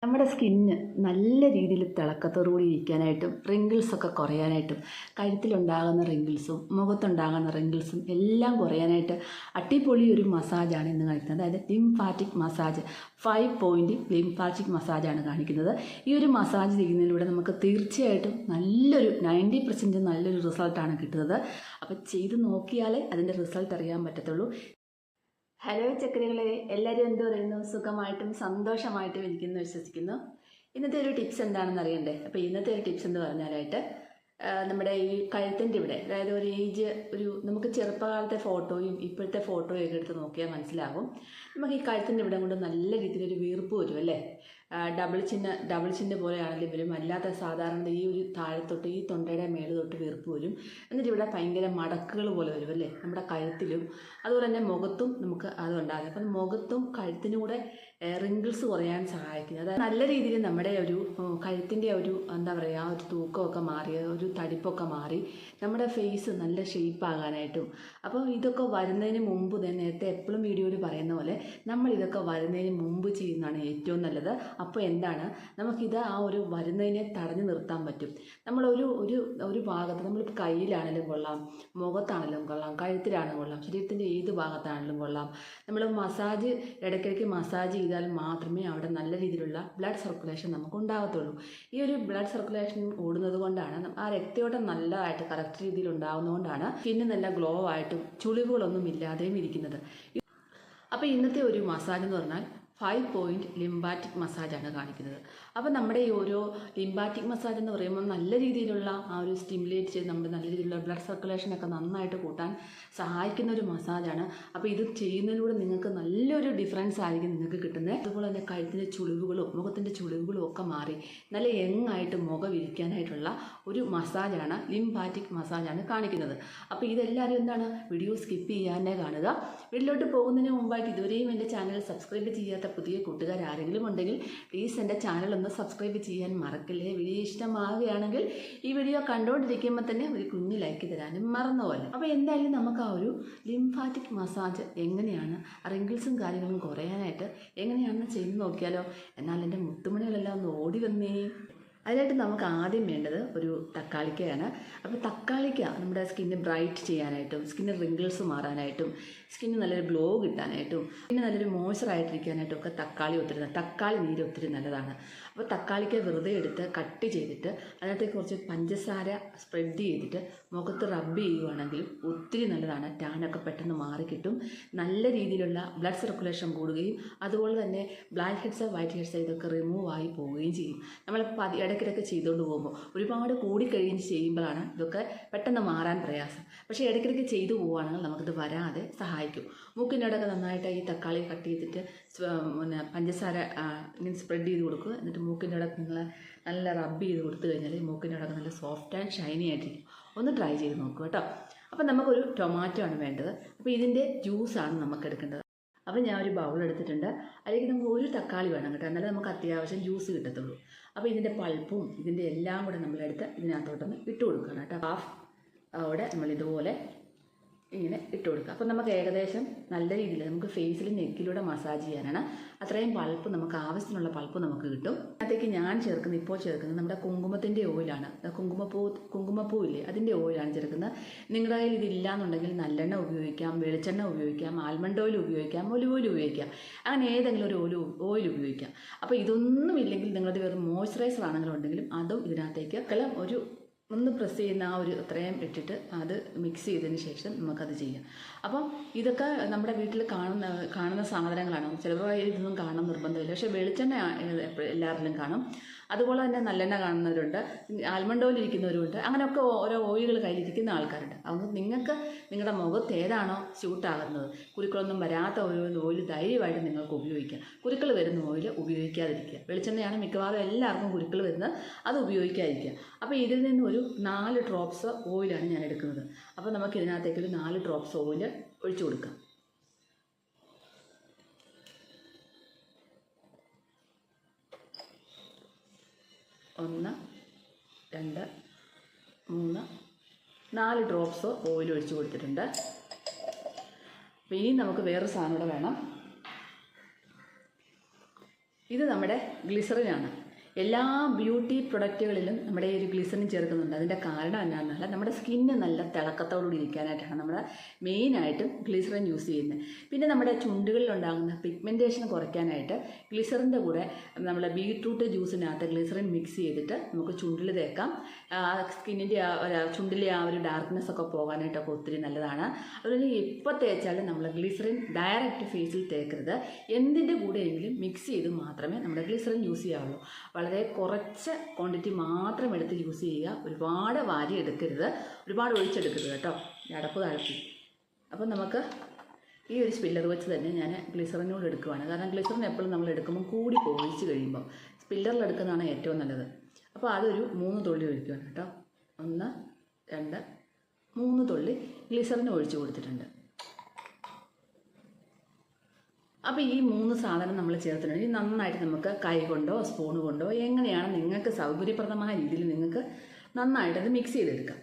നമ്മുടെ സ്കിന്ന് നല്ല രീതിയിൽ തിളക്കത്തോടുകൂടി ഇരിക്കാനായിട്ടും റിങ്കിൾസൊക്കെ കുറയാനായിട്ടും കഴുത്തിലുണ്ടാകുന്ന റിങ്കിൾസും മുഖത്തുണ്ടാകുന്ന റിങ്കിൾസും എല്ലാം കുറയാനായിട്ട് അടിപൊളി ഒരു മസാജാണ് ഇന്ന് കാണിക്കുന്നത്. അതായത് ലിംഫാറ്റിക് മസാജ് 5 പോയിൻ്റ് ലിംഫാറ്റിക് മസാജാണ് കാണിക്കുന്നത്. ഈ ഒരു മസാജ് ചെയ്യുന്നതിലൂടെ നമുക്ക് തീർച്ചയായിട്ടും നല്ലൊരു 90% നല്ലൊരു റിസൾട്ടാണ് കിട്ടുന്നത്. അപ്പോൾ ചെയ്ത് നോക്കിയാലേ അതിൻ്റെ റിസൾട്ട് അറിയാൻ പറ്റത്തുള്ളൂ. ഹലോ ചക്കരകളെ, എല്ലാവരും എന്ത് പറയുന്നു? സുഖമായിട്ടും സന്തോഷമായിട്ടും ഇരിക്കുന്നു വിശ്വസിക്കുന്നു. ഇന്നത്തെ ഒരു ടിപ്സ് എന്താണെന്ന് അറിയണ്ടേ? അപ്പോൾ ഇന്നത്തെ ഒരു ടിപ്സ് എന്ന് പറഞ്ഞാലായിട്ട് നമ്മുടെ ഈ കഴുത്തിൻ്റെ ഇവിടെ, അതായത് ഒരു ഏജ്, നമുക്ക് ചെറുപ്പകാലത്തെ ഫോട്ടോയും ഇപ്പോഴത്തെ ഫോട്ടോയും ഒക്കെ എടുത്ത് നോക്കിയാൽ മനസ്സിലാകും. നമുക്ക് ഈ കഴുത്തിൻ്റെ ഇവിടെ കൊണ്ട് നല്ല രീതിയിലൊരു വീർപ്പ് വരും അല്ലേ? ഡബിൾ ചിഹ്ന പോലെയാണെങ്കിലും വരും, അല്ലാത്ത സാധാരണ ഈ ഒരു താഴെത്തൊട്ട് ഈ തൊണ്ടയുടെ മേല് തൊട്ട് വീർപ്പ് വരും. എന്നിട്ട് ഇവിടെ ഭയങ്കര മടക്കുകൾ പോലെ വരും അല്ലേ? നമ്മുടെ കഴുത്തിലും അതുപോലെ തന്നെ മുഖത്തും നമുക്ക് അതുണ്ടാകും. അപ്പം മുഖത്തും കഴുത്തിനും കൂടെ റിങ്കിൾസ് കുറയാൻ സഹായിക്കുന്നത്. അതായത് നല്ല രീതിയിൽ നമ്മുടെ ഒരു കഴുത്തിൻ്റെ ഒരു എന്താ പറയുക, ഒരു തൂക്കമൊക്കെ മാറി, ഒരു തടിപ്പൊക്കെ മാറി നമ്മുടെ ഫേസ് നല്ല ഷേപ്പാകാനായിട്ടും. അപ്പോൾ ഇതൊക്കെ വരുന്നതിന് മുമ്പ് തന്നെ, നേരത്തെ എപ്പോഴും വീഡിയോയിൽ പറയുന്ന പോലെ നമ്മൾ ഇതൊക്കെ വരുന്നതിന് മുമ്പ് ചെയ്യുന്നതാണ് ഏറ്റവും നല്ലത്. അപ്പോൾ എന്താണ്, നമുക്കിത് ആ ഒരു വരുന്നതിനെ തടഞ്ഞു നിർത്താൻ പറ്റും. നമ്മളൊരു ഒരു ഒരു ഭാഗത്ത്, നമ്മൾ കയ്യിലാണെങ്കിലും കൊള്ളാം, മുഖത്താണെങ്കിലും കൊള്ളാം, കഴുത്തിലാണെങ്കിലും കൊള്ളാം, ശരീരത്തിൻ്റെ ഏത് ഭാഗത്താണെങ്കിലും കൊള്ളാം, നമ്മൾ മസാജ് ഇടയ്ക്കിടയ്ക്ക് മസാജ് ചെയ്താൽ മാത്രമേ അവിടെ നല്ല രീതിയിലുള്ള ബ്ലഡ് സർക്കുലേഷൻ നമുക്ക് ഉണ്ടാകത്തുള്ളൂ. ഈ ഒരു ബ്ലഡ് സർക്കുലേഷൻ ഓടുന്നത് കൊണ്ടാണ് ആ രക്തയോട്ടം നല്ലതായിട്ട് കറക്റ്റ് രീതിയിൽ ഉണ്ടാകുന്നതുകൊണ്ടാണ് സ്കിന്ന് നല്ല ഗ്ലോ ആയിട്ടും ചുളിവുകളൊന്നും ഇല്ലാതെയും ഇരിക്കുന്നത്. അപ്പോൾ ഇന്നത്തെ ഒരു മസാജ് എന്ന് പറഞ്ഞാൽ 5 പോയിൻ്റ് ലിംഫാറ്റിക് മസാജാണ് കാണിക്കുന്നത്. അപ്പോൾ നമ്മുടെ ഈ ഓരോ ലിംഫാറ്റിക് മസാജ് എന്ന് പറയുമ്പോൾ നല്ല രീതിയിലുള്ള ആ ഒരു സ്റ്റിമുലേറ്റ് ചെയ്ത് നമ്മുടെ നല്ല രീതിയിലുള്ള ബ്ലഡ് സർക്കുലേഷനൊക്കെ നന്നായിട്ട് കൂട്ടാൻ സഹായിക്കുന്ന ഒരു മസാജാണ്. അപ്പോൾ ഇത് ചെയ്യുന്നതിലൂടെ നിങ്ങൾക്ക് നല്ലൊരു ഡിഫറൻസ് ആയിരിക്കും നിങ്ങൾക്ക് കിട്ടുന്നത്. അതുപോലെ തന്നെ കഴുത്തിൻ്റെ ചുളിവുകളും മുഖത്തിൻ്റെ ചുളിവുകളും ഒക്കെ മാറി നല്ല യങ്ങായിട്ട് മുഖം ഇരിക്കാനായിട്ടുള്ള ഒരു മസാജാണ്, ലിംഫാറ്റിക് മസാജാണ് കാണിക്കുന്നത്. അപ്പോൾ ഇതെല്ലാവരും എന്താണ്, വീഡിയോ സ്കിപ്പ് ചെയ്യാതെ കാണുക. വീട്ടിലോട്ട് പോകുന്നതിന് മുമ്പായിട്ട് ഇതുവരെയും എൻ്റെ ചാനൽ സബ്സ്ക്രൈബ് ചെയ്യാത്ത പുതിയ കൂട്ടുകാർ ആരെങ്കിലും ഉണ്ടെങ്കിൽ പ്ലീസ് എൻ്റെ ചാനൽ ഒന്ന് സബ്സ്ക്രൈബ് ചെയ്യാൻ മറക്കല്ലേ. വീഡിയോ ഇഷ്ടമാവുകയാണെങ്കിൽ ഈ വീഡിയോ കണ്ടുകൊണ്ടിരിക്കുമ്പോൾ തന്നെ ഒരു കുഞ്ഞ് ലൈക്ക് തരാനും മറന്നുപോലെ. അപ്പോൾ എന്തായാലും നമുക്ക് ആ ഒരു ലിംഫാറ്റിക് മസാജ് എങ്ങനെയാണ് റിങ്കിൾസും കാര്യങ്ങളും കുറയാനായിട്ട് എങ്ങനെയാണെന്ന് ചെയ്ത് നോക്കിയാലോ. എന്നാൽ എൻ്റെ മുത്തുമണികളെല്ലാം ഒന്ന് ഓടി വന്നേ. അതിനായിട്ട് നമുക്ക് ആദ്യം വേണ്ടത് ഒരു തക്കാളിക്കയാണ്. അപ്പോൾ തക്കാളിക്ക നമ്മുടെ സ്കിന്ന് ബ്രൈറ്റ് ചെയ്യാനായിട്ടും സ്കിന്ന് റിങ്കിൾസ് മാറാനായിട്ടും സ്കിന്ന് നല്ലൊരു ഗ്ലോ കിട്ടാനായിട്ടും പിന്നെ നല്ലൊരു മോയ്സ്ചറായിട്ടിരിക്കാനായിട്ടും ഒക്കെ തക്കാളി നീര് ഒത്തിരി നല്ലതാണ്. അപ്പോൾ തക്കാളിക്ക വെറുതെ എടുത്ത് കട്ട് ചെയ്തിട്ട് അതിനകത്തേക്ക് കുറച്ച് പഞ്ചസാര സ്പ്രെഡ് ചെയ്തിട്ട് മുഖത്ത് റബ്ബ് ചെയ്യുവാണെങ്കിൽ ഒത്തിരി നല്ലതാണ്. ടാനൊക്കെ പെട്ടെന്ന് മാറിക്കിട്ടും, നല്ല രീതിയിലുള്ള ബ്ലഡ് സർക്കുലേഷൻ കൂടുകയും അതുപോലെ തന്നെ ബ്ലാക്ക് ഹെഡ്സ് വൈറ്റ് ഹെഡ്സ് ഇതൊക്കെ റിമൂവ് ആയി പോവുകയും ചെയ്യും. നമ്മൾ ഇടയ്ക്കിടയ്ക്ക് ചെയ്തുകൊണ്ട് പോകുമ്പോൾ ഒരുപാട് കൂടിക്കഴിഞ്ഞ് ചെയ്യുമ്പോഴാണ് ഇതൊക്കെ പെട്ടെന്ന് മാറാൻ പ്രയാസം. പക്ഷേ ഇടയ്ക്കിടയ്ക്ക് ചെയ്തു പോവുകയാണെങ്കിൽ നമുക്കിത് വരാതെ സഹായിക്കും. മൂക്കിനോടൊക്കെ നന്നായിട്ട് ഈ തക്കാളി കട്ട് ചെയ്തിട്ട് പഞ്ചസാര ഇങ്ങനെ സ്പ്രെഡ് ചെയ്ത് കൊടുക്കുക. എന്നിട്ട് മൂക്കിനോടൊക്കെ നിങ്ങൾ നല്ല റബ്ബ് ചെയ്ത് കൊടുത്തു കഴിഞ്ഞാൽ മൂക്കിനോടൊക്കെ നല്ല സോഫ്റ്റ് ആൻഡ് ഷൈനി ആയിട്ടിരിക്കും. ഒന്ന് ട്രൈ ചെയ്ത് നോക്കുക കേട്ടോ. അപ്പോൾ നമുക്കൊരു ടൊമാറ്റോ ആണ് വേണ്ടത്. അപ്പോൾ ഇതിൻ്റെ ജ്യൂസാണ് നമുക്ക് എടുക്കേണ്ടത്. അപ്പോൾ ഞാൻ ഒരു ബൗൾ എടുത്തിട്ടുണ്ട്. അതിലേക്ക് നമുക്ക് ഒരു തക്കാളി വേണം കേട്ടോ, എന്നാലേ നമുക്ക് അത്യാവശ്യം ജ്യൂസ് കിട്ടത്തുള്ളൂ. അപ്പോൾ ഇതിൻ്റെ പൾപ്പും ഇതിൻ്റെ എല്ലാം കൂടെ നമ്മളെടുത്ത് ഇതിനകത്തോട്ടൊന്ന് ഇട്ട് കൊടുക്കണം കേട്ടോ. ഹാഫ് അവിടെ നമ്മളിതുപോലെ ഇങ്ങനെ ഇട്ട് കൊടുക്കുക. അപ്പോൾ നമുക്ക് ഏകദേശം നല്ല രീതിയിൽ നമുക്ക് ഫേസിൽ നെക്കിലൂടെ മസാജ് ചെയ്യാനാണ്. അത്രയും പൾപ്പ്, നമുക്ക് ആവശ്യത്തിനുള്ള പൾപ്പ് നമുക്ക് കിട്ടും. അതിലേക്ക് ഞാൻ ഇപ്പോൾ ചേർക്കുന്നത് നമ്മുടെ കുങ്കുമത്തിൻ്റെ ഓയിലാണ്. കുങ്കുമപ്പൂ ഇല്ലേ, അതിൻ്റെ ഓയിലാണ് ചേർക്കുന്നത്. നിങ്ങളുടെ കയ്യിൽ ഇതില്ലാന്നുണ്ടെങ്കിൽ നല്ലെണ്ണ ഉപയോഗിക്കാം, വെളിച്ചെണ്ണ ഉപയോഗിക്കാം, ആൽമണ്ട് ഓയിൽ ഉപയോഗിക്കാം, ഒലിവ് ഓയിൽ ഉപയോഗിക്കാം. അങ്ങനെ ഏതെങ്കിലും ഒരു ഓയിൽ ഉപയോഗിക്കാം. അപ്പോൾ ഇതൊന്നും ഇല്ലെങ്കിൽ നിങ്ങളുടെ വേറെ മോയ്സ്ചറൈസർ ആണെങ്കിലും ഉണ്ടെങ്കിലും അതും ഇതിനകത്തേക്ക് ഒന്ന് പ്രസ് ചെയ്യുന്ന ആ ഒരു അത്രയും ഇട്ടിട്ട് അത് മിക്സ് ചെയ്തതിന് ശേഷം നമുക്കത് ചെയ്യാം. അപ്പം ഇതൊക്കെ നമ്മുടെ വീട്ടിൽ കാണുന്ന സാധനങ്ങളാണ്. ചിലപ്പോൾ ഇതൊന്നും കാണാൻ നിർബന്ധമില്ല, പക്ഷേ വെളിച്ചെണ്ണ എല്ലാവരിലും കാണും. അതുപോലെ തന്നെ നല്ലെണ്ണ കാണുന്നവരുണ്ട്, ആൽമണ്ട് ഓയിൽ ഇരിക്കുന്നവരുണ്ട്. അങ്ങനെയൊക്കെ ഓരോ ഓയിലുകൾ കയ്യിലിരിക്കുന്ന ആൾക്കാരുണ്ട്. അതുകൊണ്ട് നിങ്ങൾക്ക് നിങ്ങളുടെ മുഖത്ത് ഏതാണോ സ്യൂട്ടാകുന്നത്, കുരുക്കളൊന്നും വരാത്ത ഓയിൽ ധൈര്യമായിട്ട് നിങ്ങൾക്ക് ഉപയോഗിക്കാം. കുരുക്കൾ വരുന്ന ഓയിൽ ഉപയോഗിക്കാതിരിക്കുക. വെളിച്ചെണ്ണയാണ് മിക്കവാറും എല്ലാവർക്കും കുരുക്കൾ വരുന്നത്, അത് ഉപയോഗിക്കാതിരിക്കുക. അപ്പോൾ ഇതിൽ നിന്ന് ഒരു 4 ഡ്രോപ്സ് ഓയിലാണ് ഞാൻ എടുക്കുന്നത്. അപ്പോൾ നമുക്ക് ഇതിനകത്തേക്ക് ഒരു 4 ഡ്രോപ്സ് ഓയിൽ ഒഴിച്ചു കൊടുക്കാം. ഒന്ന്, 2, 3, 4 ഡ്രോപ്സ് ഓയിൽ ഒഴിച്ച് കൊടുത്തിട്ടുണ്ട്. അപ്പോൾ ഇനി നമുക്ക് വേറൊരു സാധനം കൂടെ വേണം. ഇത് നമ്മുടെ ഗ്ലിസറിനാണ്. എല്ലാ ബ്യൂട്ടി പ്രൊഡക്റ്റുകളിലും നമ്മുടെ ഈ ഒരു ഗ്ലിസറിൻ ചേർക്കുന്നുണ്ട്. അതിൻ്റെ കാരണം എന്നാണെന്നല്ല, നമ്മുടെ സ്കിന്ന് നല്ല തിളക്കത്തോടുകൂടി ഇരിക്കാനായിട്ടാണ് നമ്മൾ മെയിനായിട്ടും ഗ്ലിസറിൻ യൂസ് ചെയ്യുന്നത്. പിന്നെ നമ്മുടെ ചുണ്ടുകളിലുണ്ടാകുന്ന പിഗ്മെൻറ്റേഷൻ കുറയ്ക്കാനായിട്ട് ഗ്ലിസറിൻ്റെ കൂടെ നമ്മൾ ബീട്രൂട്ട് ജ്യൂസിനകത്ത് ഗ്ലിസറിൻ മിക്സ് ചെയ്തിട്ട് നമുക്ക് ചുണ്ടിൽ തേക്കാം. സ്കിന്നിൻ്റെ ചുണ്ടിലെ ആ ഒരു ഡാർക്ക്നെസ് ഒക്കെ പോകാനായിട്ടൊക്കെ ഒത്തിരി നല്ലതാണ്. അതുപോലെ എപ്പോൾ തേച്ചാലും നമ്മൾ ഗ്ലിസറിൻ ഡയറക്റ്റ് ഫേസിൽ തേക്കരുത്. എന്തിൻ്റെ കൂടെയെങ്കിലും മിക്സ് ചെയ്ത് മാത്രമേ നമ്മുടെ ഗ്ലിസറിൻ യൂസ് ചെയ്യാവുള്ളൂ. വളരെ കുറച്ച് ക്വാണ്ടിറ്റി മാത്രം എടുത്ത് യൂസ് ചെയ്യുക. ഒരുപാട് വാരി എടുക്കരുത്, ഒരുപാട് ഒഴിച്ചെടുക്കരുത് കേട്ടോ, അടപ്പ് താഴ്ത്തി. അപ്പം നമുക്ക് ഈ ഒരു സ്പില്ലർ വെച്ച് തന്നെ ഞാൻ ഗ്ലിസറിനോട് എടുക്കുവാണ്. കാരണം ഗ്ലിസറിൻ എപ്പോഴും നമ്മൾ എടുക്കുമ്പോൾ കൂടി ഒഴിച്ച് കഴിയുമ്പോൾ സ്പില്ലറിൽ എടുക്കുന്നതാണ് ഏറ്റവും നല്ലത്. അപ്പോൾ അതൊരു 3 തുള്ളി ഒഴിക്കുവാണ് കേട്ടോ. 1, 2, 3 തുള്ളി ഗ്ലിസറിന് ഒഴിച്ച് കൊടുത്തിട്ടുണ്ട്. അപ്പോൾ ഈ 3 സാധനം നമ്മൾ ചേർത്തിട്ടുണ്ടെങ്കിൽ നന്നായിട്ട് നമുക്ക് കൈ കൊണ്ടോ സ്പൂൺ കൊണ്ടോ എങ്ങനെയാണ് നിങ്ങൾക്ക് സൗകര്യപ്രദമായ രീതിയിൽ നിങ്ങൾക്ക് നന്നായിട്ടത് മിക്സ് ചെയ്തെടുക്കാം.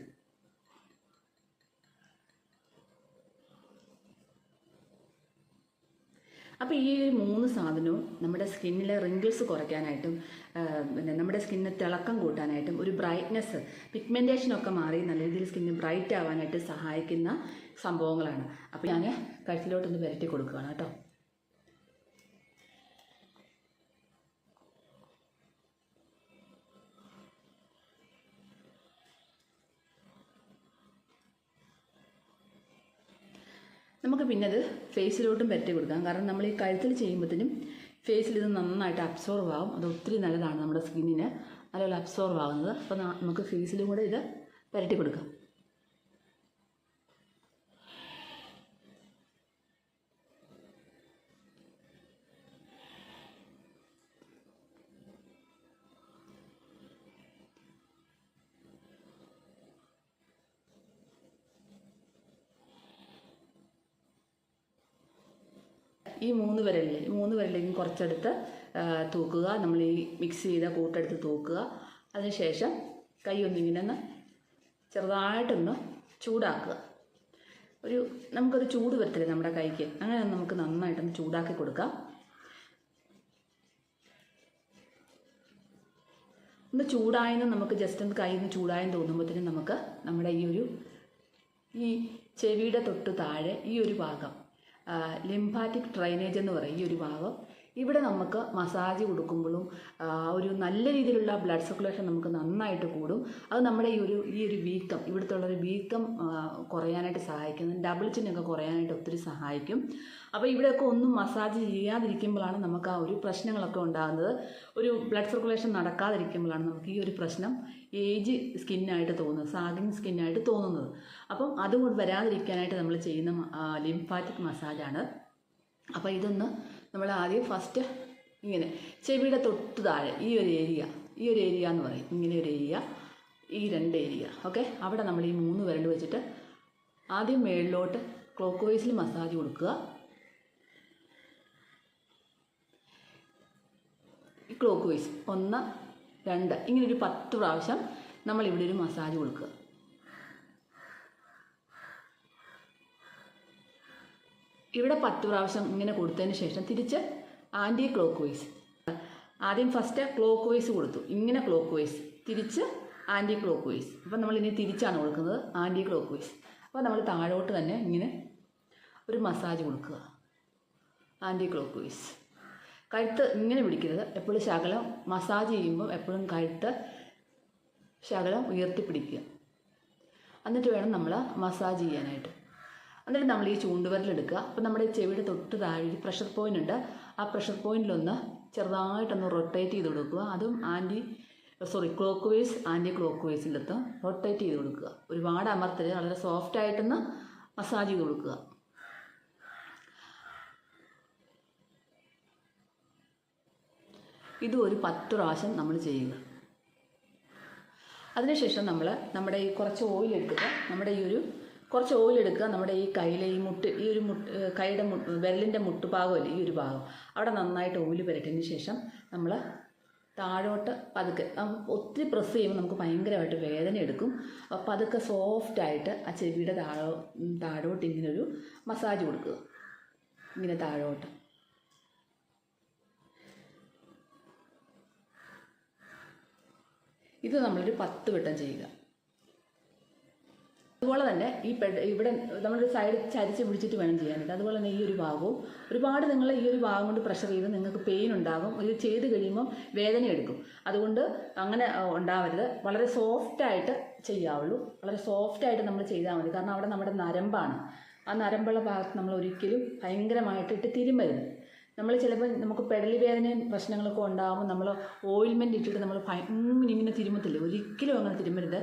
അപ്പോൾ ഈ 3 സാധനവും നമ്മുടെ സ്കിന്നിലെ റിങ്കിൾസ് കുറയ്ക്കാനായിട്ടും പിന്നെ നമ്മുടെ സ്കിന്നിന് തിളക്കം കൂട്ടാനായിട്ടും ഒരു ബ്രൈറ്റ്നെസ്, പിഗ്മെൻറ്റേഷനൊക്കെ മാറി നല്ല രീതിയിൽ സ്കിന്ന് ബ്രൈറ്റ് ആവാനായിട്ട് സഹായിക്കുന്ന സംഭവങ്ങളാണ്. അപ്പോൾ ഞാൻ കഴുത്തിലോട്ടൊന്ന് പുരട്ടി കൊടുക്കുകയാണ് കേട്ടോ. നമുക്ക് പിന്നെ അത് ഫേസിലോട്ടും പറ്റി കൊടുക്കാം. കാരണം നമ്മൾ ഈ കഴുത്തിൽ ചെയ്യുമ്പോഴത്തേനും ഫേസിൽ ഇത് നന്നായിട്ട് അബ്സോർവ് ആകും. അത് ഒത്തിരി നല്ലതാണ് നമ്മുടെ സ്കിന്നിന് നല്ലപോലെ അബ്സോർവ് ആകുന്നത്. അപ്പോൾ നമുക്ക് ഫേസിലും കൂടെ ഇത് പുരട്ടി കൊടുക്കാം. ഈ 3 വിരലിലേക്കും കുറച്ചെടുത്ത് തൂക്കുക. നമ്മൾ ഈ മിക്സ് ചെയ്ത കൂട്ടെടുത്ത് തൂക്കുക. അതിനുശേഷം കൈ ഒന്നിങ്ങനെ ഒന്ന് ചെറുതായിട്ടൊന്ന് ചൂടാക്കുക. നമുക്കൊരു ചൂട് വരത്തില്ലേ നമ്മുടെ കൈക്ക്, അങ്ങനെ നമുക്ക് നന്നായിട്ടൊന്ന് ചൂടാക്കി കൊടുക്കാം. ഒന്ന് ചൂടായെന്ന് നമുക്ക് ജസ്റ്റ് ഒന്ന് കൈ ഒന്ന് ചൂടായെന്ന് തോന്നുമ്പോഴത്തേനും നമുക്ക് നമ്മുടെ ഈ ചെവിയുടെ തൊട്ട് താഴെ ഈ ഒരു ഭാഗം ലിംഫാറ്റിക് ഡ്രൈനേജ് എന്ന് പറയും. ഈ ഒരു ഭാഗം ഇവിടെ നമുക്ക് മസാജ് കൊടുക്കുമ്പോഴും ഒരു നല്ല രീതിയിലുള്ള ബ്ലഡ് സർക്കുലേഷൻ നമുക്ക് നന്നായിട്ട് കൂടും. അത് നമ്മുടെ ഈ ഒരു വീക്കം, ഇവിടുത്തെ ഉള്ളൊരു വീക്കം കുറയാനായിട്ട് സഹായിക്കും. ഡബിൾ ചിന്നൊക്കെ കുറയാനായിട്ട് ഒത്തിരി സഹായിക്കും. അപ്പോൾ ഇവിടെയൊക്കെ ഒന്നും മസാജ് ചെയ്യാതിരിക്കുമ്പോഴാണ് നമുക്ക് ആ ഒരു പ്രശ്നങ്ങളൊക്കെ ഉണ്ടാകുന്നത്. ഒരു ബ്ലഡ് സർക്കുലേഷൻ നടക്കാതിരിക്കുമ്പോഴാണ് നമുക്ക് ഈ ഒരു പ്രശ്നം ഏജ് സ്കിന്നായിട്ട് തോന്നുന്നത്, സാഗിങ് സ്കിന്നായിട്ട് തോന്നുന്നത്. അപ്പം അതുകൊണ്ട് വരാതിരിക്കാനായിട്ട് നമ്മൾ ചെയ്യുന്ന ലിംഫാറ്റിക് മസാജാണ്. അപ്പോൾ ഇതൊന്ന് നമ്മൾ ആദ്യം ഫസ്റ്റ് ഇങ്ങനെ ചെവിയുടെ തൊട്ട് താഴെ ഈ ഒരു ഏരിയ എന്ന് പറയും. ഇങ്ങനെ ഒരു ഏരിയ, ഈ 2 ഏരിയ, ഓക്കെ. അവിടെ നമ്മൾ ഈ 3 വിരൽ വെച്ചിട്ട് ആദ്യം മേളിലോട്ട് ക്ലോക്ക് വൈസിൽ മസാജ് കൊടുക്കുക. ഈ ക്ലോക്ക് വൈസ് 1, 2 ഇങ്ങനെ ഒരു 10 പ്രാവശ്യം നമ്മളിവിടെ ഒരു മസാജ് കൊടുക്കുക. ഇവിടെ 10 പ്രാവശ്യം ഇങ്ങനെ കൊടുത്തതിന് ശേഷം തിരിച്ച് ആൻറ്റി ക്ലോക്ക് വൈസ്, ആദ്യം ഫസ്റ്റ് ക്ലോക്ക് വൈസ് കൊടുത്തു, ഇങ്ങനെ ക്ലോക്ക് വൈസ്, തിരിച്ച് ആൻറ്റി ക്ലോക്ക് വൈസ്. അപ്പം നമ്മളിനി തിരിച്ചാണ് കൊടുക്കുന്നത്, ആൻറ്റി ക്ലോക്ക് വൈസ്. അപ്പോൾ നമ്മൾ താഴോട്ട് തന്നെ ഇങ്ങനെ ഒരു മസാജ് കൊടുക്കുക, ആൻറ്റി ക്ലോക്ക് വൈസ്. കഴുത്ത് ഇങ്ങനെ പിടിക്കരുത്, എപ്പോഴും ശകലം മസാജ് ചെയ്യുമ്പോൾ എപ്പോഴും കഴുത്ത് ശകലം ഉയർത്തിപ്പിടിക്കുക. എന്നിട്ട് വേണം നമ്മൾ മസാജ് ചെയ്യാനായിട്ട്. എന്നിട്ട് നമ്മൾ ഈ ചൂണ്ടുവിരലെടുക്കുക. അപ്പോൾ നമ്മുടെ ചെവിയുടെ തൊട്ട് താഴെ ഒരു പ്രഷർ പോയിൻ്റ് ഉണ്ട്. ആ പ്രഷർ പോയിൻറ്റിലൊന്ന് ചെറുതായിട്ടൊന്ന് റൊട്ടേറ്റ് ചെയ്ത് കൊടുക്കുക. അതും ക്ലോക്ക് വൈസ്, ആൻറ്റി ക്ലോക്ക് വൈസിലെടുത്ത് റൊട്ടേറ്റ് ചെയ്ത് കൊടുക്കുക. ഒരുപാട് അമർത്തരുത്, വളരെ സോഫ്റ്റായിട്ടൊന്ന് മസാജ് ചെയ്ത് കൊടുക്കുക. ഇത് ഒരു 10 പ്രാവശ്യം നമ്മൾ ചെയ്യുക. അതിനുശേഷം നമ്മുടെ ഈ കുറച്ച് ഓയിൽ എടുക്കുക. കുറച്ച് ഓയിൽ എടുക്കുക. നമ്മുടെ ഈ കയ്യിലെ കൈയുടെ വിരലിൻ്റെ മുട്ടുഭാഗമല്ലേ, ഈ ഒരു ഭാഗം, അവിടെ നന്നായിട്ട് ഓയിൽ പുരട്ടിയതിന് ശേഷം നമ്മൾ താഴോട്ട് പതുക്കെ, ഒത്തിരി പ്രസ് ചെയ്യുമ്പോൾ നമുക്ക് ഭയങ്കരമായിട്ട് വേദന എടുക്കും. അപ്പോൾ പതുക്കെ സോഫ്റ്റായിട്ട് ആ ചെവിയുടെ താഴോട്ട് ഇങ്ങനെ ഒരു മസാജ് കൊടുക്കുക, ഇങ്ങനെ താഴോട്ട്. ഇത് നമ്മളൊരു 10 വട്ടം ചെയ്യുക. അതുപോലെ തന്നെ ഇവിടെ നമ്മളൊരു സൈഡ് ചരിച്ച് പിടിച്ചിട്ട് വേണം ചെയ്യാനായിട്ട്. അതുപോലെ തന്നെ ഈ ഒരു ഭാഗവും ഒരുപാട് നിങ്ങൾ ഈ ഒരു ഭാഗം കൊണ്ട് പ്രഷർ ചെയ്ത് നിങ്ങൾക്ക് പെയിൻ ഉണ്ടാകും. ഇത് ചെയ്ത് കഴിയുമ്പോൾ വേദന എടുക്കും. അതുകൊണ്ട് അങ്ങനെ ഉണ്ടാവരുത്. വളരെ സോഫ്റ്റായിട്ട് ചെയ്യാവുള്ളൂ. വളരെ സോഫ്റ്റായിട്ട് നമ്മൾ ചെയ്താൽ മതി. കാരണം അവിടെ നമ്മുടെ നരമ്പാണ്. ആ നരമ്പുള്ള ഭാഗത്ത് നമ്മൾ ഒരിക്കലും ഭയങ്കരമായിട്ടിട്ട് തിരുമരുത്. നമ്മൾ ചിലപ്പോൾ നമുക്ക് പെടലി വേദനയും പ്രശ്നങ്ങളൊക്കെ ഉണ്ടാകുമ്പോൾ നമ്മൾ ഓയിൽമെൻറ്റ് ഇട്ടിട്ട് നമ്മൾ ഇങ്ങനെ തിരുമത്തില്ല. ഒരിക്കലും അങ്ങനെ തിരുമരുത്.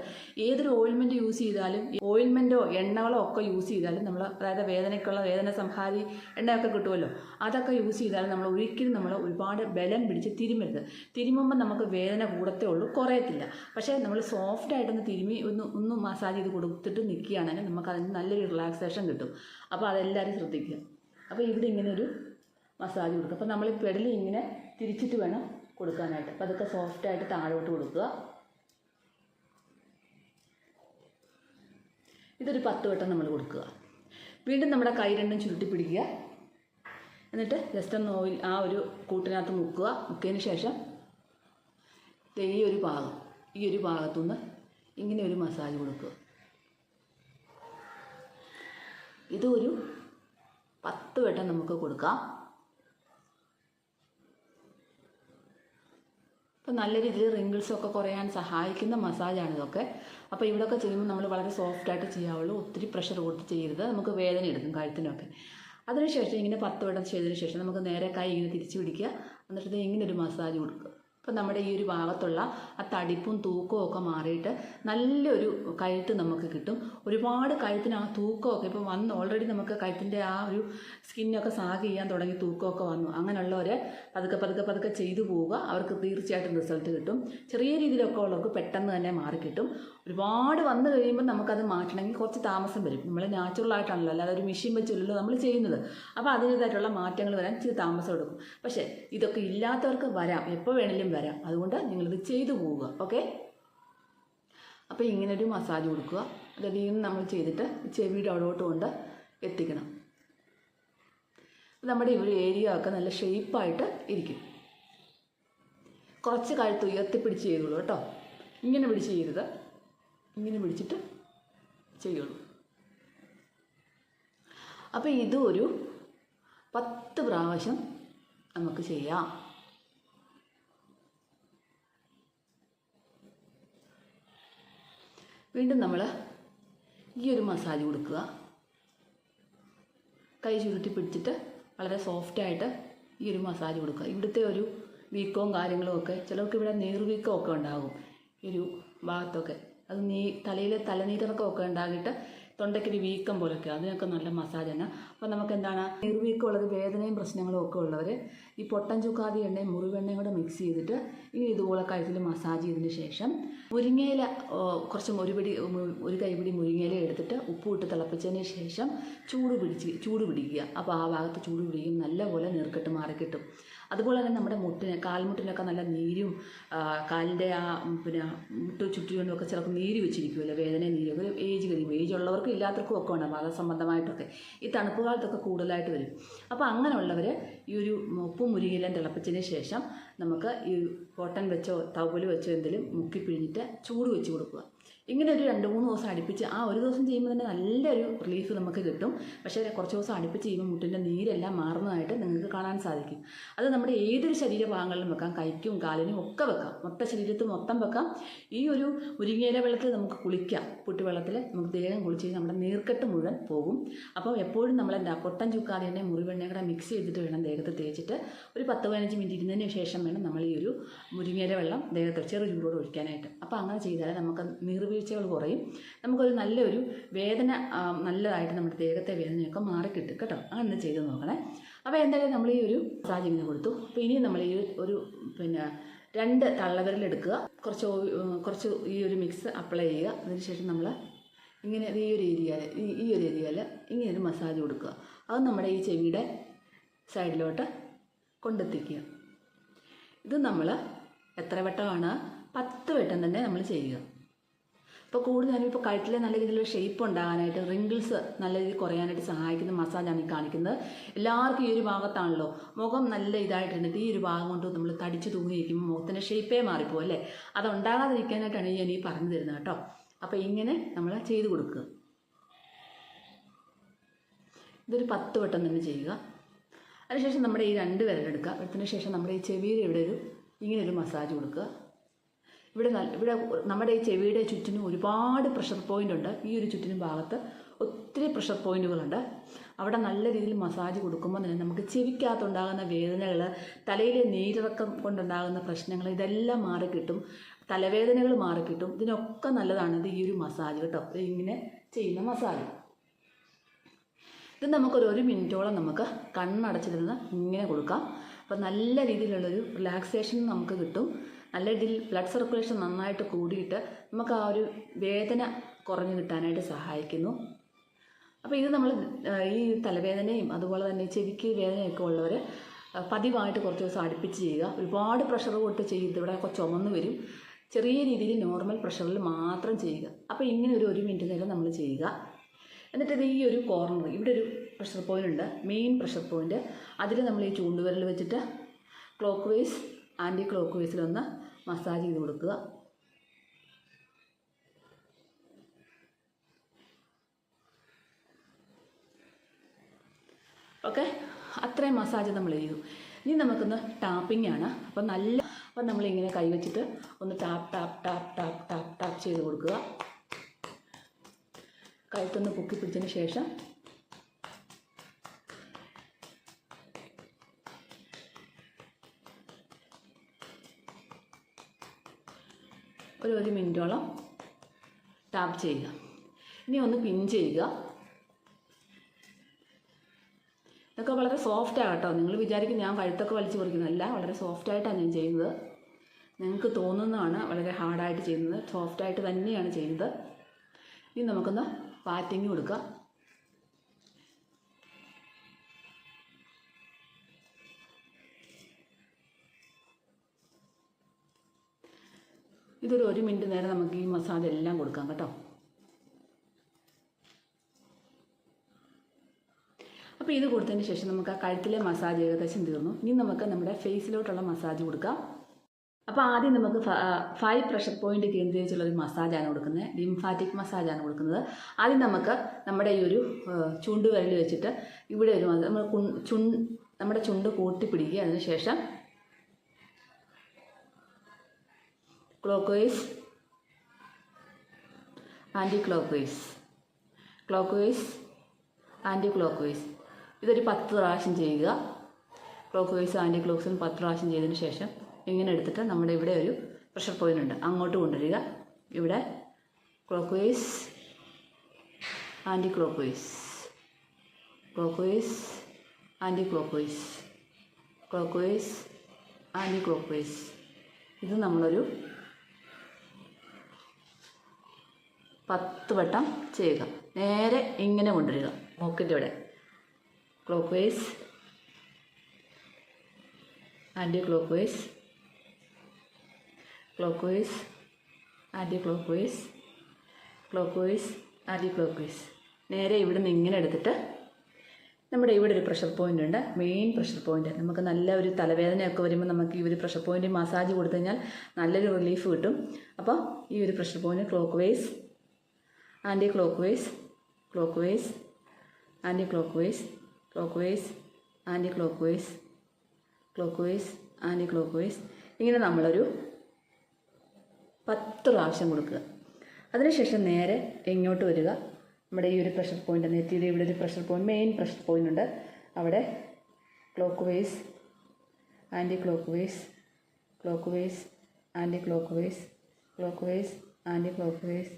ഏതൊരു ഓയിൽമെൻറ്റ് യൂസ് ചെയ്താലും ഓയിൽമെൻറ്റോ എണ്ണകളോ ഒക്കെ യൂസ് ചെയ്താലും നമ്മൾ അതായത് വേദനയ്ക്കുള്ള വേദന സംഹാരി എണ്ണയൊക്കെ കിട്ടുമല്ലോ, അതൊക്കെ യൂസ് ചെയ്താലും നമ്മൾ ഒരിക്കലും നമ്മൾ ഒരുപാട് ബലം പിടിച്ച് തിരുമരുത്. തിരുമുമ്പോൾ നമുക്ക് വേദന കൂടത്തേ ഉള്ളൂ, കുറയത്തില്ല. പക്ഷേ നമ്മൾ സോഫ്റ്റായിട്ടൊന്ന് തിരുമി ഒന്ന് മസാജ് ചെയ്ത് കൊടുത്തിട്ട് നിൽക്കുകയാണെങ്കിൽ നമുക്ക് അതിന് നല്ലൊരു റിലാക്സേഷൻ കിട്ടും. അപ്പോൾ അതെല്ലാവരും ശ്രദ്ധിക്കുക. അപ്പോൾ ഇവിടെ ഇങ്ങനെ ഒരു മസാജ് കൊടുക്കുക. അപ്പോൾ നമ്മൾ പെടലി ഇങ്ങനെ തിരിച്ചിട്ട് വേണം കൊടുക്കാനായിട്ട്. അപ്പോൾ അതൊക്കെ സോഫ്റ്റായിട്ട് താഴോട്ട് കൊടുക്കുക. ഇതൊരു 10 വട്ടം നമ്മൾ കൊടുക്കുക. വീണ്ടും നമ്മുടെ കൈ രണ്ടും ചുരുട്ടി പിടിക്കുക. എന്നിട്ട് ജസ്റ്റ് ഒന്ന് ഓയിൽ ആ ഒരു കൂട്ടിനകത്ത് മുക്കുക. മുക്കിയതിന് ശേഷം ഈ ഒരു ഭാഗത്തുനിന്ന് ഇങ്ങനെ ഒരു മസാജ് കൊടുക്കുക. ഇതൊരു 10 വട്ടം നമുക്ക് കൊടുക്കാം. അപ്പോൾ നല്ല രീതിയിൽ റിങ്കിൾസൊക്കെ കുറയാൻ സഹായിക്കുന്ന മസാജാണിതൊക്കെ. അപ്പോൾ ഇവിടെയൊക്കെ ചെയ്യുമ്പോൾ നമ്മൾ വളരെ സോഫ്റ്റായിട്ട് ചെയ്യാവുള്ളൂ. ഒത്തിരി പ്രഷർ കൊടുത്ത് ചെയ്യരുത്. നമുക്ക് വേദന എടുക്കും കഴുത്തിനൊക്കെ. അതിനുശേഷം ഇങ്ങനെ 10 വട്ടം ചെയ്തതിന് ശേഷം നമുക്ക് നേരെ കൈ ഇങ്ങനെ തിരിച്ച് പിടിക്കുക. എന്നിട്ട് ഇങ്ങനെ ഒരു മസാജ് കൊടുക്കുക. അപ്പോൾ നമ്മുടെ ഈ ഒരു ഭാഗത്തുള്ള ആ തടിപ്പും തൂക്കവും ഒക്കെ മാറിയിട്ട് നല്ലൊരു കഴുത്ത് നമുക്ക് കിട്ടും. ഒരുപാട് കഴുത്തിന് ആ തൂക്കമൊക്കെ ഇപ്പോൾ ഓൾറെഡി നമുക്ക് കഴുത്തിൻ്റെ ആ ഒരു സ്കിന്നൊക്കെ സാഗ് ചെയ്യാൻ തുടങ്ങി, തൂക്കമൊക്കെ വന്നു. അങ്ങനെയുള്ളവരെ പതുക്കെ ചെയ്തു പോവുക. അവർക്ക് തീർച്ചയായിട്ടും റിസൾട്ട് കിട്ടും. ചെറിയ രീതിയിലൊക്കെ ഉള്ളവർക്ക് പെട്ടെന്ന് തന്നെ മാറിക്കിട്ടും. ഒരുപാട് വന്നു കഴിയുമ്പോൾ നമുക്കത് മാറ്റണമെങ്കിൽ കുറച്ച് താമസം വരും. നമ്മൾ നാച്ചുറലായിട്ടാണല്ലോ, അല്ലാതെ ഒരു മെഷീൻ വെച്ചല്ലോ നമ്മൾ ചെയ്യുന്നത്. അപ്പോൾ അതിൻ്റേതായിട്ടുള്ള മാറ്റങ്ങൾ വരാൻ ഇച്ചിരി താമസം എടുക്കും. പക്ഷേ ഇതൊക്കെ ഇല്ലാത്തവർക്ക് വരാം, എപ്പോൾ വേണമെങ്കിലും വരാം. അതുകൊണ്ട് നിങ്ങളിത് ചെയ്തു പോവുക. ഓക്കെ. അപ്പോൾ ഇങ്ങനൊരു മസാജ് കൊടുക്കുക. അതായത് നമ്മൾ ചെയ്തിട്ട് ചെവിയുടെ അവിടോട്ട് കൊണ്ട് എത്തിക്കണം. നമ്മുടെ ഈ ഒരു ഏരിയ ഒക്കെ നല്ല ഷേപ്പായിട്ട് ഇരിക്കും. കുറച്ച് കഴുത്ത് ഉയർത്തിപ്പിടിച്ച് ചെയ്തോളൂ കേട്ടോ. ഇങ്ങനെ പിടിച്ച് ചെയ്യരുത്, ഇങ്ങനെ പിടിച്ചിട്ട് ചെയ്യുള്ളൂ. അപ്പോൾ ഇതും ഒരു 10 പ്രാവശ്യം നമുക്ക് ചെയ്യാം. വീണ്ടും നമ്മൾ ഈ ഒരു മസാജ് കൊടുക്കുക. കൈ ചുരുട്ടി പിടിച്ചിട്ട് വളരെ സോഫ്റ്റായിട്ട് ഈ ഒരു മസാജ് കൊടുക്കുക. ഇവിടുത്തെ ഒരു വീക്കവും കാര്യങ്ങളും ഒക്കെ ചിലർക്ക് ഇവിടെ നീർവീക്കമൊക്കെ ഉണ്ടാകും ഈ ഒരു ഭാഗത്തൊക്കെ. അത് തലയിൽ തലനീരിറക്കമൊക്കെ ഉണ്ടാകിയിട്ട് തൊണ്ടയ്ക്കൊരു വീക്കം പോലൊക്കെ, അതിനൊക്കെ നല്ല മസാജ് തന്നെ. അപ്പോൾ നമുക്ക് എന്താണ് നീർവീക്കം ഉള്ളത്, വേദനയും പ്രശ്നങ്ങളും ഒക്കെ ഉള്ളവർ ഈ പൊട്ടൻ ചുക്കാതി എണ്ണയും മുറിവെണ്ണയും കൂടെ മിക്സ് ചെയ്തിട്ട് ഇതുപോലെ കഴുത്തിൽ മസാജ് ചെയ്തതിന് ശേഷം മുരിങ്ങയില കുറച്ച് ഒരു കൈപിടി മുരിങ്ങയില എടുത്തിട്ട് ഉപ്പിട്ട് തിളപ്പിച്ചതിന് ശേഷം ചൂട് പിടിക്കുക. അപ്പോൾ ആ ഭാഗത്ത് ചൂട് പിടിക്കും, നല്ലപോലെ നീർക്കെട്ട് മാറിക്കിട്ടും. അതുപോലെ തന്നെ നമ്മുടെ കാൽമുട്ടിനൊക്കെ നല്ല നീരും കാലിൻ്റെ ആ മുട്ട് ചുറ്റുകൊണ്ടൊക്കെ ചിലപ്പോൾ നീര് വെച്ചിരിക്കുമല്ലോ, വേദന നീരൊക്കെ ഒരു ഏജ് കഴിയുമ്പോൾ, ഏജ് ഉള്ളവർക്കും ഇല്ലാത്തവർക്കും ഒക്കെ ഉണ്ടാകും വാദസംബന്ധമായിട്ടൊക്കെ. ഈ തണുപ്പ് കാലത്തൊക്കെ കൂടുതലായിട്ട് വരും. അപ്പോൾ അങ്ങനെയുള്ളവർ ഈ ഒരു ഉപ്പും മുരിങ്ങയിലും തിളപ്പിച്ചതിന് ശേഷം നമുക്ക് ഈ കോട്ടൺ വെച്ചോ തവല് വെച്ചോ എന്തെങ്കിലും മുക്കി പിഴിഞ്ഞിട്ട് ചൂട് വെച്ച് കൊടുക്കുക. ഇങ്ങനെ ഒരു 2-3 ദിവസം അടുപ്പിച്ച് ആ ഒരു ദിവസം ചെയ്യുമ്പോൾ തന്നെ നല്ലൊരു റിലീഫ് നമുക്ക് കിട്ടും. പക്ഷേ കുറച്ച് ദിവസം അടുപ്പിച്ച് ചെയ്യുമ്പോൾ മുട്ടിൻ്റെ നീരെല്ലാം മാറുന്നതായിട്ട് നിങ്ങൾക്ക് കാണാൻ സാധിക്കും. അത് നമ്മുടെ ഏതൊരു ശരീരഭാഗങ്ങളിലും വെക്കാം, കൈക്കും കാലിനും ഒക്കെ വെക്കാം, മൊത്തം ശരീരത്തിൽ മൊത്തം വെക്കാം. ഈ ഒരു മുരിങ്ങയില വെള്ളത്തിൽ നമുക്ക് കുളിക്കാം. പുട്ടുവെള്ളത്തിൽ നമുക്ക് ദേഹം കുളിച്ച് കഴിഞ്ഞാൽ നമ്മുടെ നീർക്കെട്ട് മുഴുവൻ പോകും. അപ്പോൾ എപ്പോഴും നമ്മൾ പൊട്ടൻ ചുക്കാതി തന്നെ മുറിവെണ്ണയും കൂടെ മിക്സ് ചെയ്തിട്ട് വേണം ദേഹത്ത് തേച്ചിട്ട് ഒരു 10-15 മിനിറ്റ് ഇരുന്നതിന് ശേഷം വേണം നമ്മൾ ഈ ഒരു മുരിങ്ങയില വെള്ളം ദേഹത്ത് ചെറു ചൂടോടെ ഒഴിക്കാനായിട്ട്. അപ്പോൾ അങ്ങനെ ചെയ്താൽ നമുക്ക് വീഴ്ചകൾ കുറയും. നമുക്കൊരു നല്ലൊരു വേദന നല്ലതായിട്ട് നമ്മുടെ ദേഹത്തെ വേദനയൊക്കെ മാറിക്കിട്ടും കേട്ടോ. അങ്ങനെ ചെയ്ത് നോക്കണേ. അപ്പോൾ എന്തായാലും നമ്മൾ ഈ ഒരു മസാജ് ഇങ്ങനെ കൊടുത്തു. അപ്പോൾ ഇനിയും നമ്മൾ ഈ ഒരു 2 തള്ളവിരലെടുക്കുക, കുറച്ച് ഈ ഒരു മിക്സ് അപ്ലൈ ചെയ്യുക. അതിനുശേഷം നമ്മൾ ഇങ്ങനെ ഈ ഒരു ഏരിയയിൽ ഇങ്ങനെ ഒരു മസാജ് കൊടുക്കുക. അത് നമ്മുടെ ഈ ചെവിയുടെ സൈഡിലോട്ട് കൊണ്ടെത്തിക്കുക. ഇത് നമ്മൾ എത്ര വട്ടമാണ്? 10 വട്ടം തന്നെ നമ്മൾ ചെയ്യുക. ഇപ്പോൾ കൂടുതലും ഇപ്പോൾ കഴുത്തിലെ നല്ല രീതിയിലുള്ള ഷേപ്പ് ഉണ്ടാകാനായിട്ട് റിങ്കിൾസ് നല്ല രീതിയിൽ കുറയാനായിട്ട് സഹായിക്കുന്ന മസാജാണ് ഈ കാണിക്കുന്നത്. എല്ലാവർക്കും ഈ ഒരു ഭാഗത്താണല്ലോ മുഖം നല്ല ഇതായിട്ടുണ്ട്. ഈ ഒരു ഭാഗം കൊണ്ട് നമ്മൾ തടിച്ച് തൂങ്ങിയിരിക്കുമ്പോൾ മുഖത്തിൻ്റെ ഷേപ്പേ മാറിപ്പോകും അല്ലേ. അത് ഉണ്ടാകാതിരിക്കാനായിട്ടാണ് ഞാൻ ഈ പറഞ്ഞു തരുന്നത് കേട്ടോ. അപ്പോൾ ഇങ്ങനെ നമ്മൾ ചെയ്ത് കൊടുക്കുക. ഇതൊരു 10 വട്ടം തന്നെ ചെയ്യുക. അതിനുശേഷം നമ്മുടെ ഈ 2 വിരലെടുക്കുക. എടുത്തതിന് ശേഷം നമ്മുടെ ഈ ചെവിയുടെ ഇവിടെ ഇങ്ങനൊരു മസാജ് കൊടുക്കുക. ഇവിടെ നമ്മുടെ ഈ ചെവിയുടെ ചുറ്റിനും ഒരുപാട് പ്രഷർ പോയിൻ്റ് ഉണ്ട്. ഈ ഒരു ചുറ്റിനും ഭാഗത്ത് ഒത്തിരി പ്രഷർ പോയിൻറ്റുകളുണ്ട്. അവിടെ നല്ല രീതിയിൽ മസാജ് കൊടുക്കുമ്പോൾ തന്നെ നമുക്ക് ചെവിക്കകത്തുണ്ടാകുന്ന വേദനകൾ, തലയിലെ നീരിറക്കം കൊണ്ടുണ്ടാകുന്ന പ്രശ്നങ്ങൾ ഇതെല്ലാം മാറിക്കിട്ടും. തലവേദനകൾ മാറിക്കിട്ടും. ഇതിനൊക്കെ നല്ലതാണ് ഈ ഒരു മസാജ് കേട്ടോ. ഇങ്ങനെ ചെയ്യുന്ന മസാജ്. ഇത് നമുക്കൊരു 1 മിനിറ്റോളം നമുക്ക് കണ്ണടച്ചിരുന്ന് ഇങ്ങനെ കൊടുക്കാം. അപ്പോൾ നല്ല രീതിയിലുള്ളൊരു റിലാക്സേഷൻ നമുക്ക് കിട്ടും. നല്ല രീതിയിൽ ബ്ലഡ് സർക്കുലേഷൻ നന്നായിട്ട് കൂടിയിട്ട് നമുക്ക് ആ ഒരു വേദന കുറഞ്ഞു കിട്ടാനായിട്ട് സഹായിക്കുന്നു. അപ്പോൾ ഇത് നമ്മൾ ഈ തലവേദനയും അതുപോലെ തന്നെ ചെവിക്ക് വേദനയൊക്കെ ഉള്ളവർ പതിവായിട്ട് കുറച്ച് ദിവസം അടുപ്പിച്ച് ചെയ്യുക. ഒരുപാട് പ്രഷർ കൊടുത്ത് ചെയ്ത് ഇവിടെ ചുമന്ന് വരും. ചെറിയ രീതിയിൽ നോർമൽ പ്രഷറിൽ മാത്രം ചെയ്യുക. അപ്പോൾ ഇങ്ങനെ ഒരു 1 മിനിറ്റ് നേരം നമ്മൾ ചെയ്യുക. എന്നിട്ട് ഈ ഒരു കോർണർ ഇവിടെ ഒരു പ്രഷർ പോയിൻ്റ് ഉണ്ട്, മെയിൻ പ്രഷർ പോയിൻ്റ്. അതിൽ നമ്മൾ ഈ ചൂണ്ടുവിരൽ വെച്ചിട്ട് ക്ലോക്ക് വൈസ് ആൻറ്റി ക്ലോക്ക് വൈസിലൊന്ന് മസാജ് ചെയ്ത് കൊടുക്കുക. ഓക്കെ, അത്രയും മസാജ് നമ്മൾ ചെയ്തു. ഇനി നമുക്കൊന്ന് ടാപ്പിംഗ് ആണ്. അപ്പം നമ്മളിങ്ങനെ കൈ വെച്ചിട്ട് ഒന്ന് tap tap tap tap tap tap ചെയ്ത് കൊടുക്കുക. കഴുത്തൊന്ന് പൊക്കി പിടിച്ചതിന് ശേഷം ഒരു 1 മിനിറ്റോളം ടാപ്പ് ചെയ്യുക. ഇനി ഒന്ന് പിൻ ചെയ്യുക. ഇതൊക്കെ വളരെ സോഫ്റ്റാണ് കേട്ടോ. നിങ്ങൾ വിചാരിക്കും ഞാൻ കഴുത്തൊക്കെ വലിച്ചു പറിക്കുന്നതല്ല, വളരെ സോഫ്റ്റായിട്ടാണ് ഞാൻ ചെയ്യുന്നത്. നിങ്ങൾക്ക് തോന്നുന്നതാണ് വളരെ ഹാർഡായിട്ട് ചെയ്യുന്നത്. സോഫ്റ്റായിട്ട് തന്നെയാണ് ചെയ്യുന്നത്. ഇനി നമുക്കൊന്ന് പാറ്റിങ് കൊടുക്കുക. ഇതൊരു 1 മിനിറ്റ് നേരം നമുക്ക് ഈ മസാജ് എല്ലാം കൊടുക്കാം കേട്ടോ. അപ്പോൾ ഇത് കൊടുത്തതിന് ശേഷം നമുക്ക് ആ കഴുത്തിലെ മസാജ് ഏകദേശം തീർന്നു. ഇനി നമുക്ക് നമ്മുടെ ഫേസിലോട്ടുള്ള മസാജ് കൊടുക്കാം. അപ്പോൾ ആദ്യം നമുക്ക് 5 പ്രഷർ പോയിൻ്റ് കേന്ദ്രീകരിച്ചുള്ളൊരു മസാജാണ് കൊടുക്കുന്നത്. ലിംഫാറ്റിക് മസാജാണ് കൊടുക്കുന്നത്. ആദ്യം നമുക്ക് നമ്മുടെ ഈ ഒരു ചൂണ്ടുവിരൽ വെച്ചിട്ട് ഇവിടെ ഒരു നമ്മുടെ ചുണ്ട് കൂട്ടി പിടിക്കുക. അതിനുശേഷം clockwise anti clock vice, clockwise anti clock vice. ഇതൊരു 10 പ്രാവശ്യം ചെയ്യുക. Clockwise anti clock vice 10 പ്രാവശ്യം ചെയ്തതിന് ശേഷം ഇങ്ങനെ എടുത്തിട്ട് നമ്മുടെ ഇവിടെ ഒരു പ്രഷർ പോയിൻ്റ് ഉണ്ട്, അങ്ങോട്ട് കൊണ്ടുവരിക. ഇവിടെ clockwise anti clock vice, clockwise anti clock vice, clockwise anti clock vice. ഇത് നമ്മളൊരു 10 വട്ടം ചെയ്യുക. നേരെ ഇങ്ങനെ കൊണ്ടുവരിക മൂക്കിൻ്റെ ഇവിടെ. Clockwise anti clock vice, clockwise anti clock vice, clockwise anti clock vice. നേരെ ഇവിടെ നിന്ന് ഇങ്ങനെ എടുത്തിട്ട് നമ്മുടെ ഇവിടെ ഒരു പ്രഷർ പോയിൻ്റ് ഉണ്ട്, മെയിൻ പ്രഷർ പോയിൻ്റ്. നമുക്ക് നല്ല ഒരു തലവേദനയൊക്കെ വരുമ്പോൾ നമുക്ക് ഈ ഒരു പ്രഷർ പോയിൻ്റ് മസാജ് കൊടുത്തു കഴിഞ്ഞാൽ നല്ലൊരു റിലീഫ് കിട്ടും. അപ്പോൾ ഈ ഒരു pressure point clockwise anti clock vice, clockwise anti clock vice, clockwise anti clock vice, clockwise anti clock vice. ഇങ്ങനെ നമ്മളൊരു 10 പ്രാവശ്യം കൊടുക്കുക. അതിനുശേഷം നേരെ ഇങ്ങോട്ട് വരിക. നമ്മുടെ ഈ ഒരു പ്രഷർ പോയിൻ്റ് നെറ്റിയിൽ ഇവിടെ ഒരു pressure point, main pressure point ഉണ്ട്. അവിടെ clockwise anti clock vice, clockwise anti clock vice, clockwise anti clock vice.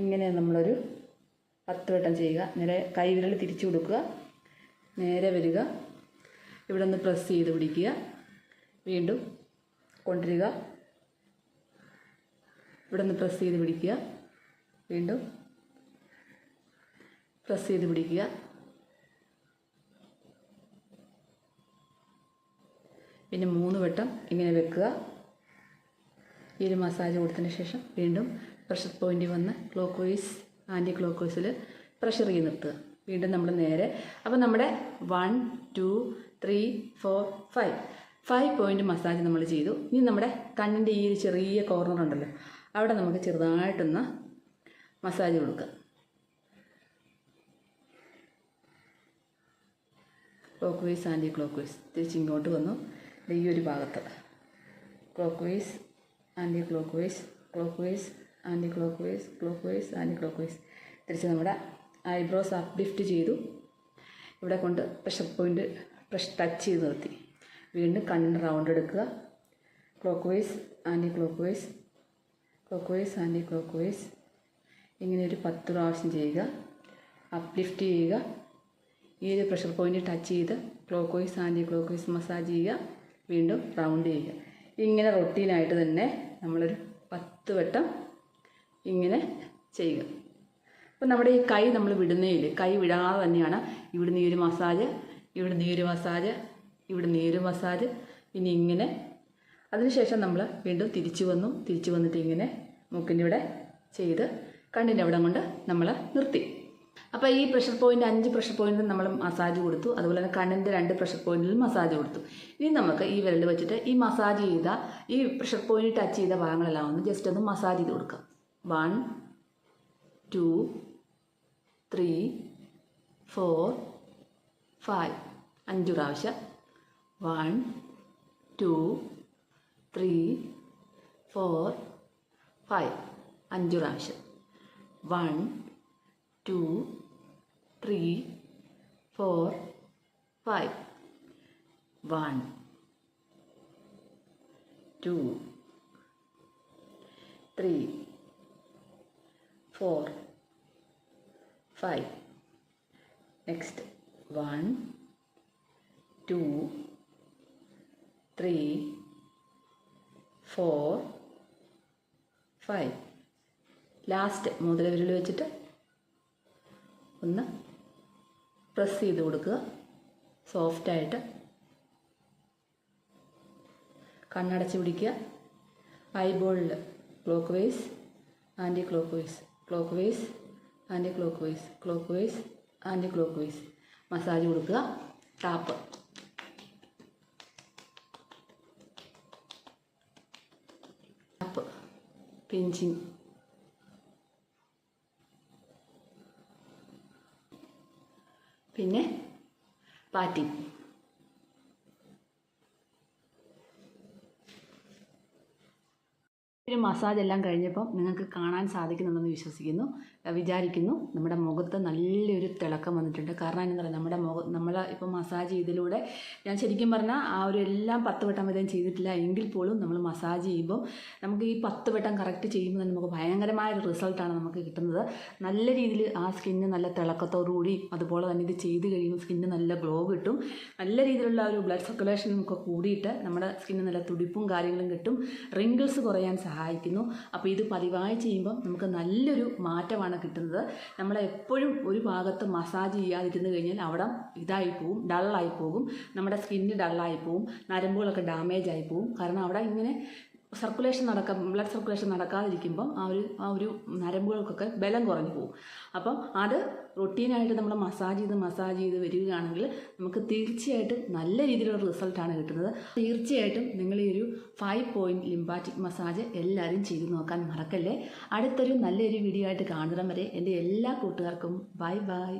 ഇങ്ങനെ നമ്മളൊരു 10 വട്ടം ചെയ്യുക. നേരെ കൈവിരൽ തിരിച്ചു കൊടുക്കുക. നേരെ വരിക. ഇവിടെ ഒന്ന് പ്രസ് ചെയ്ത് പിടിക്കുക. വീണ്ടും കൊണ്ടുവരിക. ഇവിടെ നിന്ന് പ്രസ് ചെയ്ത് പിടിക്കുക. വീണ്ടും പ്രസ് ചെയ്ത് പിടിക്കുക. പിന്നെ 3 വട്ടം ഇങ്ങനെ വെക്കുക. ഈ ഒരു മസാജ് കൊടുത്തതിന് ശേഷം വീണ്ടും പ്രഷർ പോയിൻറ്റിൽ വന്ന് ക്ലോക്ക് വൈസ് ആൻറ്റി ക്ലോക്ക് വൈസിൽ പ്രഷർ ചെയ്ത് നിർത്തുക. വീണ്ടും നമ്മൾ നേരെ. അപ്പോൾ നമ്മുടെ 1 2 3 4 5 പോയിൻ്റ് മസാജ് നമ്മൾ ചെയ്തു. ഇനി നമ്മുടെ കണ്ണിൻ്റെ ഈ ഒരു ചെറിയ കോർണർ ഉണ്ടല്ലോ, അവിടെ നമുക്ക് ചെറുതായിട്ടൊന്ന് മസാജ് കൊടുക്കുക. Clockwise anti clock vice തിരിച്ചിങ്ങോട്ട് വന്നു. ഈ ഒരു ഭാഗത്ത് clockwise anti clock vice, clockwise anti clock vice, clockwise anti clock vice തിരിച്ച് നമ്മുടെ ഐബ്രോസ് അപ്ലിഫ്റ്റ് ചെയ്തു. ഇവിടെ കൊണ്ട് പ്രഷർ പോയിൻ്റ് ടച്ച് ചെയ്ത് നിർത്തി. വീണ്ടും കണ്ണിന് റൗണ്ട് എടുക്കുക. Clockwise anti clock vice, clockwise anti clock vice ഇങ്ങനെ ഒരു 10 പ്രാവശ്യം ചെയ്യുക. അപ്ലിഫ്റ്റ് ചെയ്യുക. ഈ ഒരു പ്രഷർ പോയിൻ്റ് ടച്ച് ചെയ്ത് clockwise anti clock vice massage ചെയ്യുക. വീണ്ടും റൗണ്ട് ചെയ്യുക. ഇങ്ങനെ റൊട്ടീനായിട്ട് തന്നെ നമ്മളൊരു 10 വട്ടം ഇങ്ങനെ ചെയ്യുക. അപ്പം നമ്മുടെ ഈ കൈ നമ്മൾ വിടുന്നതിൽ കൈ വിടാതെ തന്നെയാണ് ഇവിടുന്ന് ഈ ഒരു മസാജ്, ഇവിടുന്ന് ഈ ഒരു മസാജ്, ഇവിടുന്ന് ഈ ഒരു മസാജ്, പിന്നെ ഇങ്ങനെ. അതിനുശേഷം നമ്മൾ വീണ്ടും തിരിച്ചു വന്നിട്ട് ഇങ്ങനെ മൂക്കിൻ്റെ ഇവിടെ ചെയ്ത് കണ്ണിൻ്റെ അവിടെ കൊണ്ട് നമ്മൾ നിർത്തി. അപ്പോൾ ഈ പ്രഷർ പോയിൻ്റ് 5 പ്രഷർ പോയിൻറ്റിൽ നമ്മൾ മസാജ് കൊടുത്തു. അതുപോലെ തന്നെ കണ്ണിൻ്റെ 2 പ്രഷർ പോയിൻറ്റിലും മസാജ് കൊടുത്തു. ഇനി നമുക്ക് ഈ വിരൽ വെച്ചിട്ട് ഈ മസാജ് ചെയ്ത ഈ പ്രഷർ പോയിൻ്റ് ടച്ച് ചെയ്ത ഭാഗങ്ങളെല്ലാം ഒന്ന് ജസ്റ്റ് ഒന്ന് മസാജ് ചെയ്ത് കൊടുക്കാം. 1 2 3 4 5 5 പ്രാവശ്യം. 1 2 3 4 5 5 പ്രാവശ്യം. 1 2 3 4 5 1 2 3 4 5 നെക്സ്റ്റ് 1 2 3 4 5 ലാസ്റ്റ് മോതിരവിരൽ വെച്ചിട്ട് ഒന്ന് പ്രസ് ചെയ്ത് കൊടുക്കുക. സോഫ്റ്റായിട്ട് കണ്ണടച്ച് പിടിക്കുക. ഐബോളിൽ clockwise anti clock vice, clockwise anti clock vice, clockwise anti clock vice massage കൊടുക്കുക. ടാപ്പ് ടാപ്പ് പിഞ്ചിങ്, പിന്നെ പാറ്റിങ്. ഒരു മസാജ് എല്ലാം കഴിഞ്ഞപ്പം നിങ്ങൾക്ക് കാണാൻ സാധിക്കുന്നുണ്ടെന്ന് വിചാരിക്കുന്നു. നമ്മുടെ മുഖത്ത് നല്ലൊരു തിളക്കം വന്നിട്ടുണ്ട്. കാരണം എന്താ പറയുക, നമ്മൾ ഇപ്പം മസാജ് ചെയ്തതിലൂടെ ഞാൻ ശരിക്കും പറഞ്ഞാൽ ആ ഒരു എല്ലാം 10 വട്ടം വരെയും ചെയ്തിട്ടില്ല എങ്കിൽ പോലും നമ്മൾ മസാജ് ചെയ്യുമ്പോൾ നമുക്ക് ഈ 10 വട്ടം കറക്റ്റ് ചെയ്യുമ്പോൾ തന്നെ നമുക്ക് ഭയങ്കരമായൊരു റിസൾട്ടാണ് നമുക്ക് കിട്ടുന്നത്. നല്ല രീതിയിൽ ആ സ്കിന്ന് നല്ല തിളക്കത്തോടുകൂടി, അതുപോലെ തന്നെ ഇത് ചെയ്ത് കഴിയുമ്പോൾ സ്കിന്ന് നല്ല ഗ്ലോ കിട്ടും. നല്ല രീതിയിലുള്ള ഒരു ബ്ലഡ് സർക്കുലേഷൻ നമുക്ക് കൂടിയിട്ട് നമ്മുടെ സ്കിന്ന് നല്ല തുടിപ്പും കാര്യങ്ങളും കിട്ടും. റിങ്കിൾസ് കുറയാൻ സഹായിക്കുന്നു. അപ്പോൾ ഇത് പതിവായി ചെയ്യുമ്പോൾ നമുക്ക് നല്ലൊരു മാറ്റമാണ് കിട്ടുന്നത്. നമ്മളെപ്പോഴും ഒരു ഭാഗത്ത് മസാജ് ചെയ്യാതിരുന്ന് കഴിഞ്ഞാൽ അവിടെ ഇതായി പോവും, ഡള്ളായി പോകും. നമ്മുടെ സ്കിന്ന് ഡള്ളായി പോവും, നരമ്പുകളൊക്കെ ഡാമേജ് ആയി പോവും. കാരണം അവിടെ ഇങ്ങനെ ബ്ലഡ് സർക്കുലേഷൻ നടക്കാതിരിക്കുമ്പം ആ ഒരു നരമ്പുകൾക്കൊക്കെ ബലം കുറഞ്ഞു പോകും. അപ്പം അത് റൊട്ടീനായിട്ട് നമ്മൾ മസാജ് ചെയ്ത് വരികയാണെങ്കിൽ നമുക്ക് തീർച്ചയായിട്ടും നല്ല രീതിയിലുള്ള റിസൾട്ടാണ് കിട്ടുന്നത്. തീർച്ചയായിട്ടും നിങ്ങൾ ഈ ഒരു 5 പോയിൻറ്റ് ലിംഫാറ്റിക് മസാജ് എല്ലാവരും ചെയ്ത് നോക്കാൻ മറക്കല്ലേ. അടുത്തൊരു നല്ലൊരു വീഡിയോ ആയിട്ട് കാണുന്നിടം വരെ എൻ്റെ എല്ലാ കൂട്ടുകാർക്കും ബൈ ബൈ.